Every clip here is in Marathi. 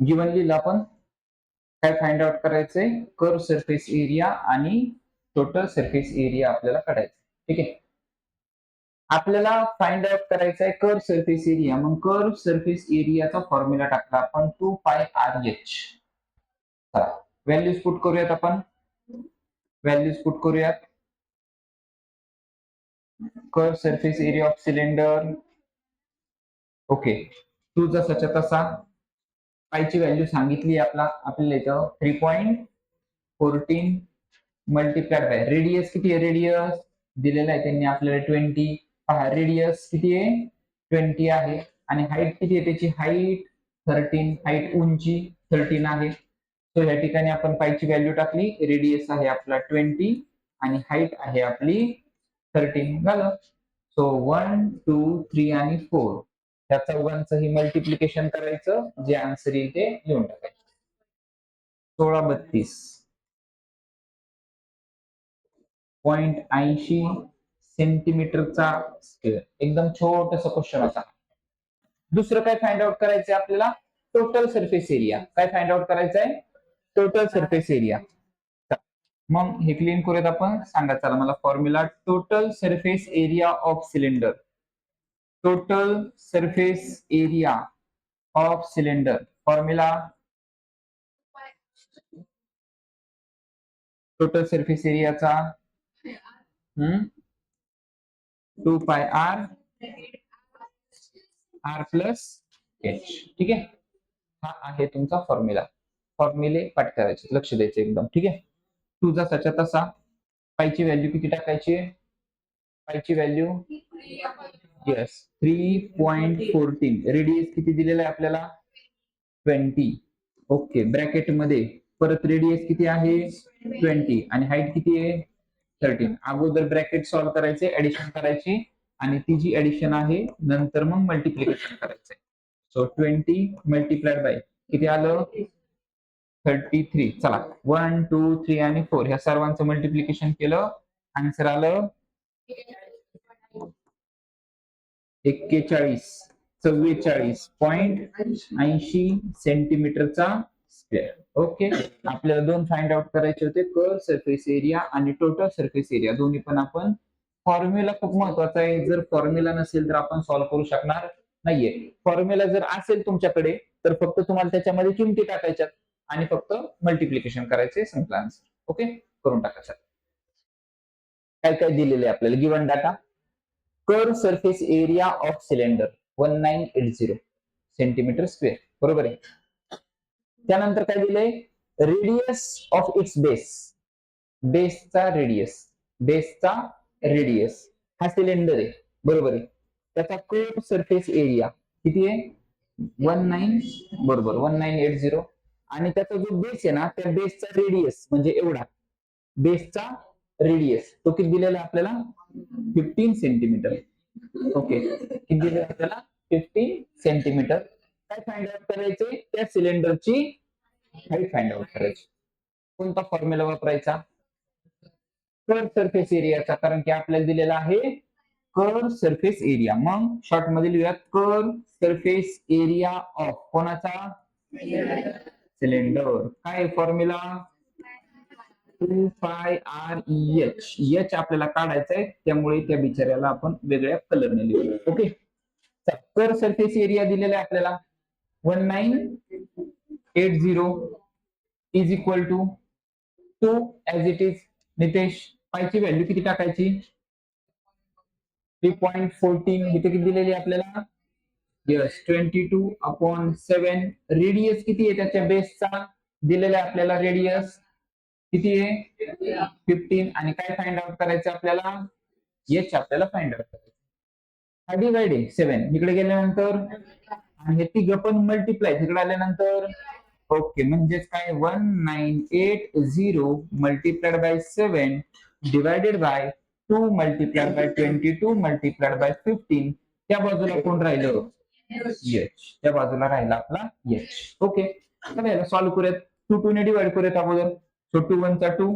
गिवन लिहिलं आपण, काय फाइंड आउट करायचंय, कर्व सरफेस एरिया आणि टोटल सरफेस एरिया आपल्याला काढायचं. ठीक आहे, आपल्याला फाइंड आउट करायचा आहे कर्व सरफेस एरिया. मग कर्व सरफेस एरियाचा फॉर्म्युला टाकला आपण 2πRH. व्हॅल्यूज पुट करूयात आपण, व्हॅल्यूज पुट करूयात. Curve surface area of cylinder, okay, टू जसाच्या तसा. पायची व्हॅल्यू सांगितली आपल्याला इथं 3.14 मल्टिप्लाइड बाय रेडियस. किती आहे रेडियस दिलेला आहे त्यांनी आपल्याला 20. पहा रेडियस किती आहे 20 आहे, आणि हाईट किती आहे त्याची, हाईट 13, हाईट उंची 13 आहे. सो या ठिकाणी आपण पायची व्हॅल्यू टाकली, रेडियस आहे आपला 20 आणि हाईट आहे आपली 13 झालं. सो 1, 2, 3 आणि 4 या चौघांचं ही मल्टिप्लिकेशन करायचं, जे आन्सर येईल ते लिहून टाकायचं. 1632.80 सेंटीमीटरचा स्क्वेअर. एकदम छोटस क्वेश्चन होता. दुसरं काय फाइंड आउट करायचंय आपल्याला, टोटल सरफेस एरिया. काय फाइंड आउट करायचंय, टोटल सरफेस एरिया. मग हे क्लीन करूयात आपण. सांगा चला मला formula, total surface area of cylinder. Total surface area of cylinder formula, total surface एरियाचा 2πR R प्लस H. ठीक आहे, हा आहे तुमचा फॉर्म्युला. फॉर्म्युले पाठ करायचे, लक्ष द्यायचं एकदम. ठीक आहे, टू जसाच्या तसा. पायची व्हॅल्यू किती टाकायची, पायची व्हॅल्यू येस 3.14. रेडियस किती दिलेला आहे आपल्याला 20. ओके, ब्रॅकेट मध्ये परत रेडियस किती आहे 20 आणि हाईट किती आहे 13. अगोदर ब्रॅकेट सॉल्व्ह करायचे, ऍडिशन करायची, आणि ती जी ऍडिशन आहे नंतर मग मल्टिप्लिकेशन करायचंय. सो 20 मल्टिप्लाइड बाय किती आलं 33. चला 1, 2, 3 आणि 4 ह्या सर्वांचं मल्टिप्लिकेशन केलं, आन्सर आलं 44 सेंटीमीटरचा स्क्वेअर. ओके, आपल्याला दोन फाइंड आउट करायचे होते, कर्व सरफेस एरिया आणि टोटल सरफेस एरिया. दोन्ही पण आपण, फॉर्म्युला खूप महत्वाचा आहे. जर फॉर्म्युला नसेल तर आपण सॉल्व्ह करू शकणार नाहीये. फॉर्म्युला जर असेल तुमच्याकडे तर फक्त तुम्हाला त्याच्यामध्ये किमती टाकायच्यात आणि फक्त मल्टिप्लिकेशन करायचे, संपला आन्सर. ओके, करून टाकायचं. काय काय दिलेले आपल्याला given data, curve surface area of cylinder 1980 centimetre square, बरोबर आहे. त्यानंतर काय दिलंय, रेडियस ऑफ इट्स बेस. बेसचा रेडियस, बेसचा रेडियस हा सिलेंडर आहे, बरोबर आहे. त्याचा कर्व सरफेस एरिया किती आहे 19, बरोबर 1980. आणि त्याचा जो बेस आहे ना, त्या बेसचा रेडियस म्हणजे एवढा, बेसचा रेडियस तो किती दिलेला आहे आपल्याला 15 सेंटीमीटर. ओके, किती दिले आपल्याला 15 सेंटीमीटर. काय फाइंड आउट करायचे, त्या सिलेंडरची हाईट फाइंड आउट करायची. कोणता फॉर्म्युला वापरायचा, कर्व सरफेस एरियाचा, कारण की आपल्याला दिलेला आहे कर्व सरफेस एरिया. मग शॉर्ट मध्ये लिहूयात, कर्व सरफेस एरिया ऑफ कोणाचा सिलेंडर. काय फॉर्म्युला 2πREH. एच आपल्याला काढायचा आहे, त्यामुळे त्या बिचाऱ्याला आपण वेगळ्या कलरने लिहू. ओके, कर्व सरफेस एरिया दिलेला आहे आपल्याला 1980 is equal to 2 as it is. Nitesh, पायची व्हॅल्यू किती टाकायची 3.14. इथे किती दिलेली आपल्याला यस 22/7. रेडियस किती आहे त्याच्या बेसचा दिलेला आहे आपल्याला, रेडियस किती आहे 15. आणि काय फाइंड आउट करायचं आपल्याला, एच आपल्याला फाइंड आउट करायचं. हा डिवाइड आहे 7 इकडे गेल्यानंतर, आणि हे तिघ पण मल्टिप्लाय तिकडे आल्यानंतर. ओके, म्हणजेच काय 1980 multiplied by 7 divided by 2 multiplied by 22 multiplied by 15. त्या बाजूला कोण राहिलं एच, त्या बाजूला राहिला आपला एच. ओके, आता याला सॉल्व्ह करूयात. 2 2 ने डिवाइड करूयात अगोदर. सो 2 1 चा 2,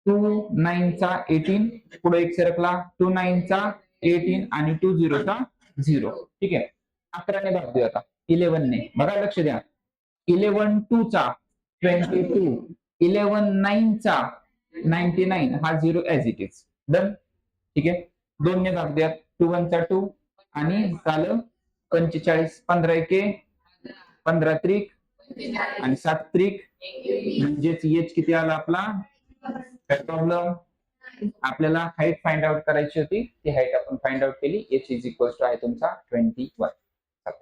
2 9 चा 18, पुढे एक सरकला 2 9 चा 18 आणि 2 0 चा 0. ठीक आहे, 11 ने भाग देऊ आता 11 ने. बघा लक्ष द्या, 11 2 चा 22, 11 9 चा 99 हा 0 ऍज इट इज. डन. ठीक आहे. दोन ने भाग द्या. 2 1 चा 2 आणि झालं 45. 15 एके 15 त्रिक आणि 7 त्रिक म्हणजेच एच किती आला आपला. काय प्रॉब्लेम. आपल्याला हाईट फाइंड आउट करायची होती, ती हाईट आपण फाइंड आउट केली. एच इज इक्वल टू आहे तुमचा 21.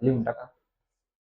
लिहून टाका.